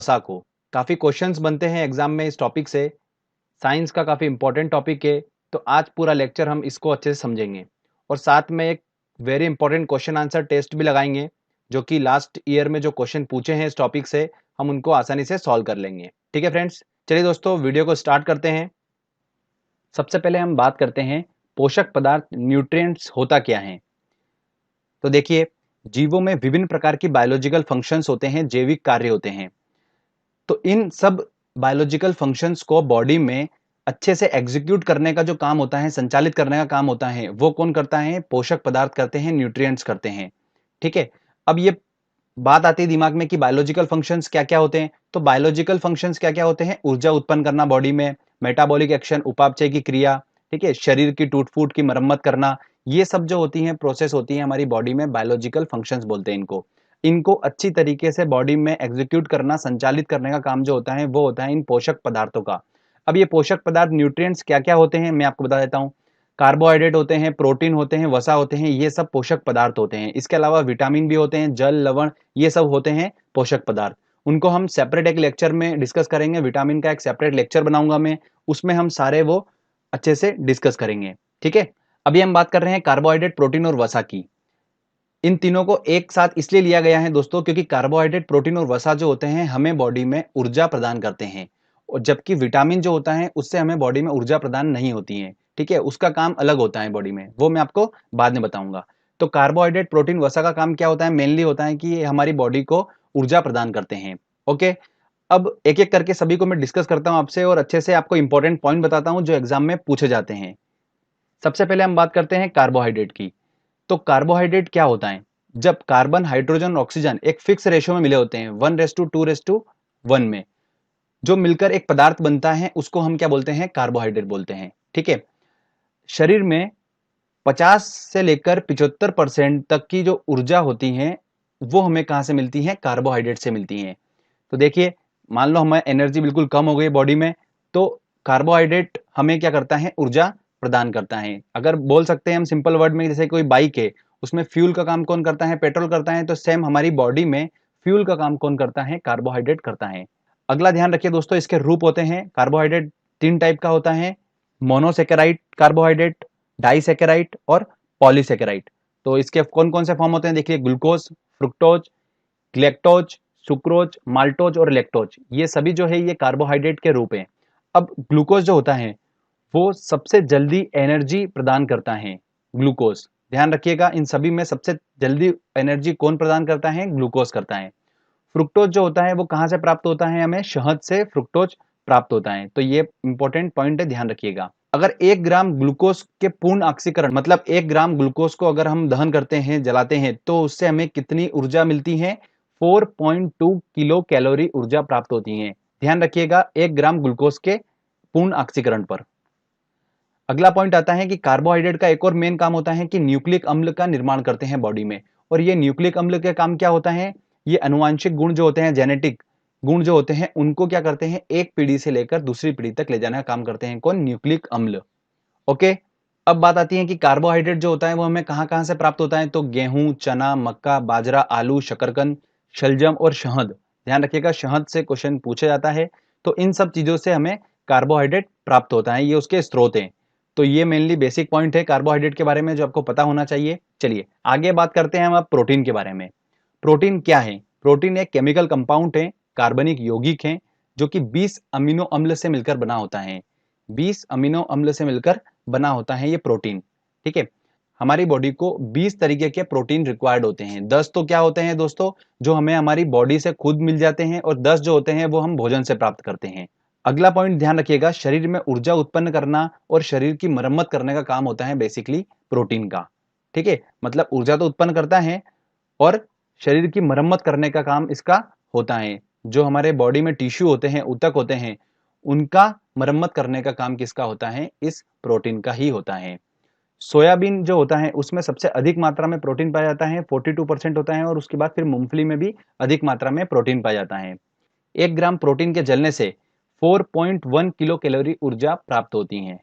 वसा को। काफ़ी क्वेश्चंस बनते हैं एग्जाम में इस टॉपिक से। साइंस का काफ़ी इंपॉर्टेंट टॉपिक है, तो आज पूरा लेक्चर हम इसको अच्छे से समझेंगे और साथ में एक very important question answer test भी लगाएंगे, जो कि लास्ट ईयर में जो क्वेश्चन पूछे हैं इस टॉपिक से हम उनको आसानी से सॉल्व कर लेंगे। ठीक है फ्रेंड्स, चलिए दोस्तों वीडियो को स्टार्ट करते हैं। सबसे पहले हम बात करते हैं पोषक पदार्थ न्यूट्रिएंट्स होता क्या है। तो देखिए, जीवों में विभिन्न प्रकार की बायोलॉजिकल फंक्शंस होते हैं, जैविक कार्य होते हैं। तो इन सब बायोलॉजिकल फंक्शंस को बॉडी में अच्छे से एग्जीक्यूट करने का जो काम होता है, संचालित करने का काम होता है, वो कौन करता है? पोषक पदार्थ करते हैं, न्यूट्रिएंट्स करते हैं। ठीक है। अब ये बात आती है दिमाग में कि बायोलॉजिकल फंक्शंस क्या-क्या होते हैं। तो बायोलॉजिकल फंक्शंस क्या-क्या होते हैं? ऊर्जा उत्पन्न करना बॉडी में, मेटाबॉलिक एक्शन, उपापचय की क्रिया, ठीक है, शरीर की टूट-फूट की मरम्मत करना, ये सब जो होती हैं प्रोसेस होती है हमारी बॉडी में, बायोलॉजिकल फंक्शंस बोलते हैं इनको। इनको अच्छी तरीके से बॉडी में एग्जीक्यूट करना, संचालित करने का काम जो होता है वो होता है इन पोषक पदार्थों का। अब ये पोषक पदार्थ न्यूट्रिएंट्स क्या-क्या होते हैं मैं आपको बता देता हूँ। कार्बोहाइड्रेट होते हैं, प्रोटीन होते हैं, वसा होते हैं, ये सब पोषक पदार्थ होते हैं। इसके अलावा विटामिन भी होते हैं, जल, लवण, ये सब होते हैं पोषक पदार्थ। उनको हम सेपरेट एक लेक्चर में डिस्कस करेंगे। विटामिन का एक सेपरेट लेक्चर बनाऊंगा मैं, उसमें हम सारे वो अच्छे से डिस्कस करेंगे। ठीक है। अभी हम बात कर रहे हैं कार्बोहाइड्रेट, प्रोटीन और वसा की। इन तीनों को एक साथ इसलिए लिया गया है दोस्तों, क्योंकि कार्बोहाइड्रेट, प्रोटीन और वसा जो होते हैं हमें बॉडी में ऊर्जा प्रदान करते हैं, और जबकि विटामिन जो होता है उससे हमें बॉडी में ऊर्जा प्रदान नहीं होती है। ठीक है, उसका काम अलग होता है बॉडी में, वो मैं आपको बाद में बताऊंगा। तो कार्बोहाइड्रेट, प्रोटीन, वसा का काम क्या होता है? मेनली होता है कि ये हमारी बॉडी को ऊर्जा प्रदान करते हैं। ओके। अब एक एक करके सभी को मैं डिस्कस करता हूं आपसे और अच्छे से आपको इंपॉर्टेंट पॉइंट बताता हूं जो एग्जाम में पूछे जाते हैं। सबसे पहले हम बात करते हैं कार्बोहाइड्रेट की। तो कार्बोहाइड्रेट क्या होता है? जब कार्बन, हाइड्रोजन और ऑक्सीजन एक फिक्स रेशियो में मिले होते हैं, 1:2:1 में, जो मिलकर एक पदार्थ बनता है, उसको हम क्या बोलते हैं? कार्बोहाइड्रेट बोलते हैं। ठीक है। शरीर में 50 से लेकर 75% तक की जो ऊर्जा होती है वो हमें कहां से मिलती है? कार्बोहाइड्रेट से मिलती है। तो देखिए, मान लो हमें एनर्जी बिल्कुल कम हो गई बॉडी में, तो कार्बोहाइड्रेट हमें क्या करता है? ऊर्जा प्रदान करता है। अगर बोल सकते हैं हम सिंपल वर्ड में, जैसे कोई बाइक है, उसमें फ्यूल का काम कौन करता है? पेट्रोल करता है। तो सेम हमारी बॉडी में फ्यूल का काम कौन करता है? कार्बोहाइड्रेट करता है। अगला ध्यान रखिए दोस्तों, इसके रूप होते हैं। कार्बोहाइड्रेट 3 टाइप का होता है: मोनोसेकेराइड कार्बोहाइड्रेट, डाइसेकेराइड और पॉलीसेकेराइड। तो इसके कौन कौन से फॉर्म होते हैं? देखिए, glucose, fructose, galactose, sucrose, maltose और लेक्टोज, ये सभी जो है ये कार्बोहाइड्रेट के रूप हैं। अब ग्लूकोज जो होता है वो सबसे जल्दी एनर्जी प्रदान करता है। ग्लूकोज, ध्यान रखिएगा, इन सभी में सबसे जल्दी एनर्जी कौन प्रदान करता है? ग्लूकोज करता है। फ्रुक्टोज जो होता है वो कहां से प्राप्त होता है? हमें शहद से फ्रुक्टोज प्राप्त होता है। तो ये इंपॉर्टेंट पॉइंट है, ध्यान रखिएगा। अगर 1 ग्राम ग्लूकोज के पूर्ण ऑक्सीकरण, मतलब 1 ग्राम ग्लूकोज को अगर हम दहन करते हैं, जलाते हैं, तो उससे हमें कितनी ऊर्जा मिलती है? 4.2 किलो कैलोरी ऊर्जा प्राप्त होती है। ध्यान रखिएगा, 1 ग्राम ग्लूकोज के पूर्ण ऑक्सीकरण पर। अगला पॉइंट आता है कि कार्बोहाइड्रेट का एक और मेन काम होता है कि न्यूक्लिक अम्ल का निर्माण करते हैं बॉडी में। और ये न्यूक्लिक अम्ल का काम क्या होता है? ये अनुवांशिक गुण जो होते हैं, जेनेटिक गुण जो होते हैं, उनको क्या करते हैं? एक पीढ़ी से लेकर दूसरी पीढ़ी तक ले जाने का काम करते हैं। कौन? न्यूक्लिक अम्ल। ओके। अब बात आती है कि कार्बोहाइड्रेट जो होता है वो हमें कहां कहां से प्राप्त होता है। तो गेहूं, चना, मक्का, बाजरा, आलू, शकरकंद, शलजम और शहद। ध्यान रखिएगा, शहद से क्वेश्चन पूछा जाता है। तो इन सब चीजों से हमें कार्बोहाइड्रेट प्राप्त होता है, ये उसके स्रोत हैं। तो ये मेनली बेसिक पॉइंट है कार्बोहाइड्रेट के बारे में जो आपको पता होना चाहिए। चलिए आगे बात करते हैं हम अब प्रोटीन के बारे में। प्रोटीन क्या है? प्रोटीन एक केमिकल कंपाउंड है, कार्बनिक यौगिक है, जो कि 20 अमीनो अम्ल से मिलकर बना होता है। 20 अमीनो अम्ल से मिलकर बना होता है ये प्रोटीन। ठीक है। हमारी बॉडी को 20 तरीके के प्रोटीन रिक्वायर्ड होते हैं। 10 तो क्या होते हैं दोस्तों, जो हमें हमारी बॉडी से खुद मिल जाते हैं, और 10 जो होते हैं वो हम भोजन से प्राप्त करते हैं। अगला पॉइंट ध्यान रखिएगा, शरीर में ऊर्जा उत्पन्न करना और शरीर की मरम्मत करने का काम होता है बेसिकली प्रोटीन का। ठीक है, मतलब ऊर्जा तो उत्पन्न करता है और शरीर की मरम्मत करने का काम इसका होता है। जो हमारे बॉडी में टिश्यू होते हैं, ऊतक होते हैं, उनका मरम्मत करने का काम किसका होता है? इस प्रोटीन का ही होता है। सोयाबीन जो होता है उसमें सबसे अधिक मात्रा में प्रोटीन पाया जाता है, 42% होता है, और उसके बाद फिर मूंगफली में भी अधिक मात्रा में प्रोटीन पाया जाता है। 1 ग्राम प्रोटीन के जलने से 4.1 किलो कैलोरी ऊर्जा प्राप्त होती है।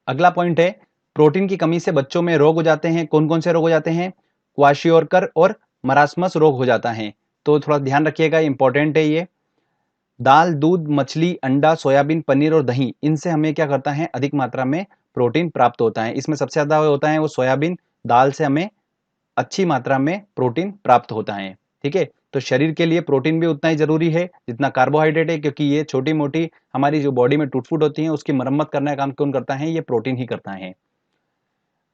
अगला पॉइंट है, प्रोटीन की कमी से बच्चों में रोग हो जाते हैं। कौन कौन से रोग हो जाते हैं? क्वाशियोरकर और मरासमस रोग हो जाता है। तो थोड़ा ध्यान रखिएगा, इंपॉर्टेंट है ये। दाल, दूध, मछली, अंडा, सोयाबीन, पनीर और दही, इनसे हमें क्या करता है, अधिक मात्रा में प्रोटीन प्राप्त होता है। इसमें सबसे ज़्यादा होता है वो सोयाबीन, दाल से हमें अच्छी मात्रा में प्रोटीन प्राप्त होता है। ठीक है, तो शरीर के लिए प्रोटीन भी उतना ही जरूरी है जितना कार्बोहाइड्रेट है, क्योंकि ये छोटी मोटी हमारी जो बॉडी में टूट फूट होती है उसकी मरम्मत करने का काम कौन करता है, ये प्रोटीन ही करता है।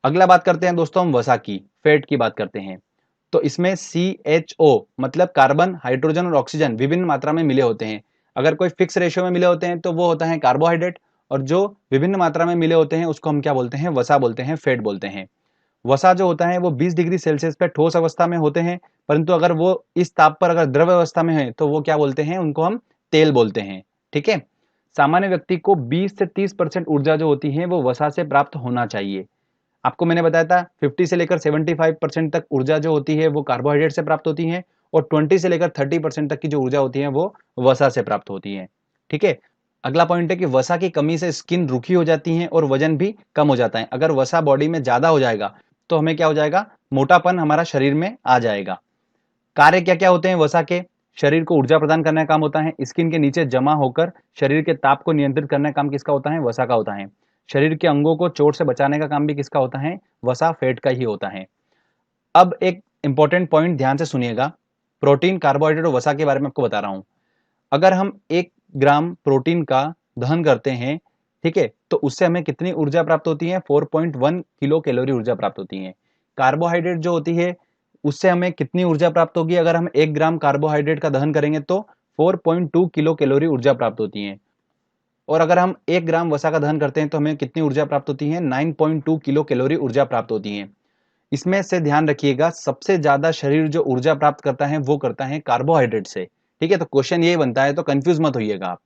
अगला बात करते हैं दोस्तों हम वसा की, फैट की बात करते हैं। तो इसमें CHO मतलब कार्बन, हाइड्रोजन और ऑक्सीजन विभिन्न मात्रा में मिले होते हैं। अगर कोई फिक्स रेशियो में मिले होते हैं तो वो होता है कार्बोहाइड्रेट, और जो विभिन्न मात्रा में मिले होते हैं उसको हम क्या बोलते हैं, वसा बोलते हैं, फैट बोलते हैं। वसा जो होता है वो 20 डिग्री सेल्सियस पे ठोस अवस्था में होते हैं, परंतु अगर वो इस ताप पर अगर द्रव अवस्था में है तो वो क्या बोलते हैं, उनको हम तेल बोलते हैं। ठीक है, सामान्य व्यक्ति को 20 से 30% ऊर्जा जो होती है वो वसा से प्राप्त होना चाहिए। आपको मैंने बताया था 50 से लेकर 75% तक ऊर्जा जो होती है वो कार्बोहाइड्रेट से प्राप्त होती है, और 20 से लेकर 30% तक की जो ऊर्जा होती है वो वसा से प्राप्त होती है। ठीक है, अगला पॉइंट है कि वसा की कमी से स्किन रूखी हो जाती है और वजन भी कम हो जाता है। अगर वसा बॉडी में ज्यादा हो जाएगा तो हमें क्या हो जाएगा, मोटापन हमारा शरीर में आ जाएगा। कार्य क्या क्या होते हैं वसा के, शरीर को ऊर्जा प्रदान करने का काम होता है, स्किन के नीचे जमा होकर शरीर के ताप को नियंत्रित करने का काम किसका होता है, वसा का होता है। शरीर के अंगों को चोट से बचाने का काम भी किसका होता है, वसा, फैट का ही होता है। अब एक इंपॉर्टेंट पॉइंट ध्यान से सुनिएगा, प्रोटीन, कार्बोहाइड्रेट और वसा के बारे में आपको बता रहा हूं। अगर हम 1 ग्राम प्रोटीन का दहन करते हैं, ठीक है, तो उससे हमें कितनी ऊर्जा प्राप्त होती है, 4.1 किलो कैलोरी ऊर्जा प्राप्त होती है। कार्बोहाइड्रेट जो होती है उससे हमें कितनी ऊर्जा प्राप्त होगी, अगर हम 1 ग्राम कार्बोहाइड्रेट का दहन करेंगे तो 4.2 किलो कैलोरी ऊर्जा प्राप्त होती है। और अगर हम 1 ग्राम वसा का दहन करते हैं तो हमें कितनी ऊर्जा प्राप्त होती है, 9.2 किलो कैलोरी ऊर्जा प्राप्त होती है। इसमें से ध्यान रखिएगा, सबसे ज्यादा शरीर जो ऊर्जा प्राप्त करता है वो करता है कार्बोहाइड्रेट से। ठीक है, तो क्वेश्चन ये बनता है, तो कंफ्यूज मत होइएगा आप।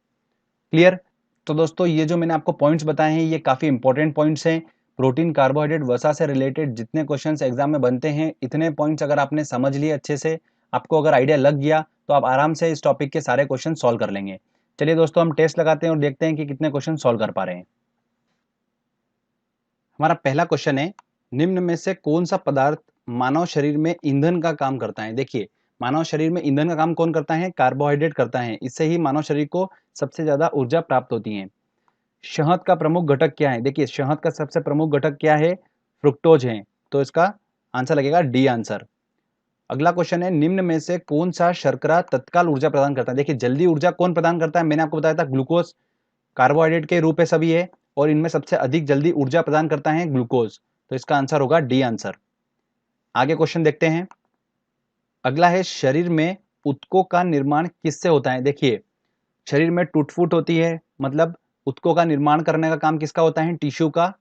क्लियर? तो दोस्तों ये जो मैंने आपको पॉइंट्स बताए हैं ये काफी इंपॉर्टेंट पॉइंट्स हैं। प्रोटीन, कार्बोहाइड्रेट, वसा से रिलेटेड जितने क्वेश्चंस एग्जाम में बनते हैं, इतने पॉइंट्स अगर आपने समझ लिए अच्छे से, आपको अगर आइडिया लग गया तो आप आराम से इस टॉपिक के सारे क्वेश्चन सॉल्व कर लेंगे। चलिए दोस्तों हम टेस्ट लगाते हैं और देखते हैं कि कितने क्वेश्चन सॉल्व कर पा रहे हैं। हमारा पहला क्वेश्चन है, निम्न में से कौन सा पदार्थ मानव शरीर में ईंधन का काम करता है। देखिए, मानव शरीर में ईंधन का काम कौन करता है, कार्बोहाइड्रेट करता है। इससे ही मानव शरीर को सबसे ज्यादा ऊर्जा प्राप्त होती है। शहद का प्रमुख घटक क्या है, देखिए शहद का सबसे प्रमुख घटक क्या है, फ्रुक्टोज है, तो इसका आंसर लगेगा डी आंसर। अगला क्वेश्चन है, निम्न में से कौन सा शर्करा तत्काल ऊर्जा प्रदान करता है। देखिए जल्दी ऊर्जा कौन प्रदान करता है, मैंने आपको बताया था ग्लूकोज, कार्बोहाइड्रेट के रूप है सभी है, और इनमें सबसे अधिक जल्दी ऊर्जा प्रदान करता है ग्लूकोज, तो इसका आंसर होगा डी आंसर। आगे क्वेश्चन देखते हैं। अगला है, शरीर में ऊतकों का निर्माण किससे होता है। देखिए शरीर में टूट फूट होती है, मतलब ऊतकों का निर्माण करने का काम किसका होता है, टिश्यू का,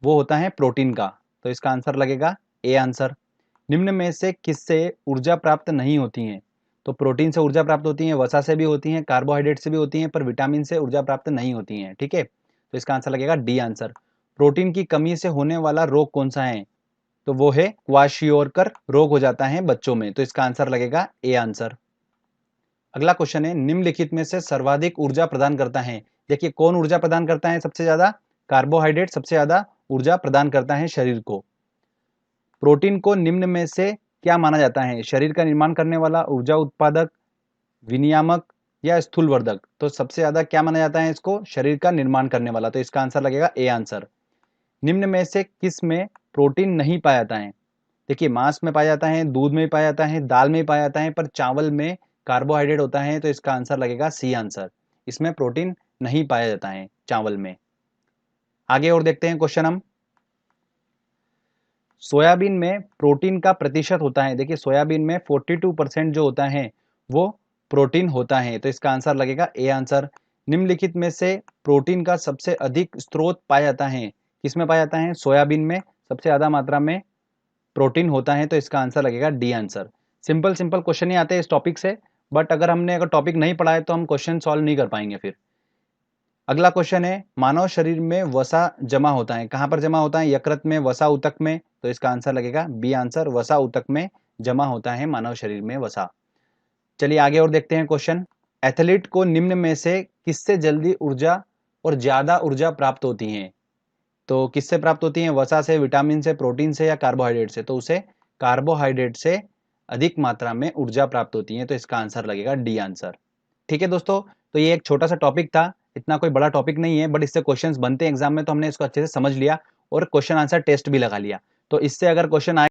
वो होता है प्रोटीन का, तो इसका आंसर लगेगा ए आंसर। निम्न में से किससे ऊर्जा प्राप्त नहीं होती है, तो प्रोटीन से ऊर्जा प्राप्त होती है, वसा से भी होती है, कार्बोहाइड्रेट से भी होती है, पर विटामिन से ऊर्जा प्राप्त नहीं होती है। ठीक है, तो इसका आंसर लगेगा डी आंसर। प्रोटीन की कमी से होने वाला रोग कौन सा है, तो वो है क्वाशियोरकर रोग हो जाता है बच्चों में, तो इसका आंसर लगेगा ए आंसर। अगला क्वेश्चन है, निम्नलिखित में से सर्वाधिक ऊर्जा प्रदान करता है। देखिए कौन ऊर्जा प्रदान करता है सबसे ज्यादा, कार्बोहाइड्रेट सबसे ज्यादा ऊर्जा प्रदान करता है शरीर को। प्रोटीन को निम्न में से क्या माना जाता है, शरीर का निर्माण करने वाला, ऊर्जा उत्पादक, विनियामक या स्थूलवर्धक। तो सबसे ज्यादा क्या माना जाता है इसको, शरीर का निर्माण करने वाला, तो इसका आंसर लगेगा ए आंसर। निम्न में से किस में प्रोटीन नहीं पाया जाता है। देखिए मांस में पाया जाता है, दूध में पाया जाता है, दाल में पाया जाता है, पर चावल में कार्बोहाइड्रेट होता है, तो इसका आंसर लगेगा सी आंसर। इसमें प्रोटीन नहीं पाया जाता है चावल में। आगे और देखते हैं क्वेश्चन हम। सोयाबीन में प्रोटीन का प्रतिशत होता है। देखिए सोयाबीन में 42% जो होता है वो प्रोटीन होता है, तो इसका आंसर लगेगा ए आंसर। निम्नलिखित में से प्रोटीन का सबसे अधिक स्रोत पाया जाता है, किसमें पाया जाता है, सोयाबीन में सबसे ज्यादा मात्रा में प्रोटीन होता है, तो इसका आंसर लगेगा D answer. Simple simple question ही आते हैं इस टॉपिक से, बट अगर टॉपिक नहीं पढ़ा है तो हम क्वेश्चन सॉल्व नहीं कर पाएंगे फिर। अगला क्वेश्चन है, मानव शरीर में वसा जमा होता है, कहां पर जमा होता है, यकृत में, वसा ऊतक में, तो इसका आंसर लगेगा बी आंसर, वसा ऊतक में जमा होता है मानव शरीर में वसा। चलिए आगे और देखते हैं क्वेश्चन। एथलीट को निम्न में से किससे जल्दी ऊर्जा और ज्यादा ऊर्जा प्राप्त होती है, तो किससे प्राप्त होती है, वसा से, विटामिन से, प्रोटीन से या कार्बोहाइड्रेट से, तो उसे कार्बोहाइड्रेट से अधिक मात्रा में ऊर्जा प्राप्त होती है, तो इसका आंसर लगेगा डी आंसर। ठीक है दोस्तों, तो ये एक छोटा सा टॉपिक था, इतना कोई बड़ा टॉपिक नहीं है, बट इससे क्वेश्चंस बनते हैं एग्जाम में, तो हमने इसको अच्छे से समझ लिया और क्वेश्चन आंसर टेस्ट भी लगा लिया। तो इससे अगर क्वेश्चन आए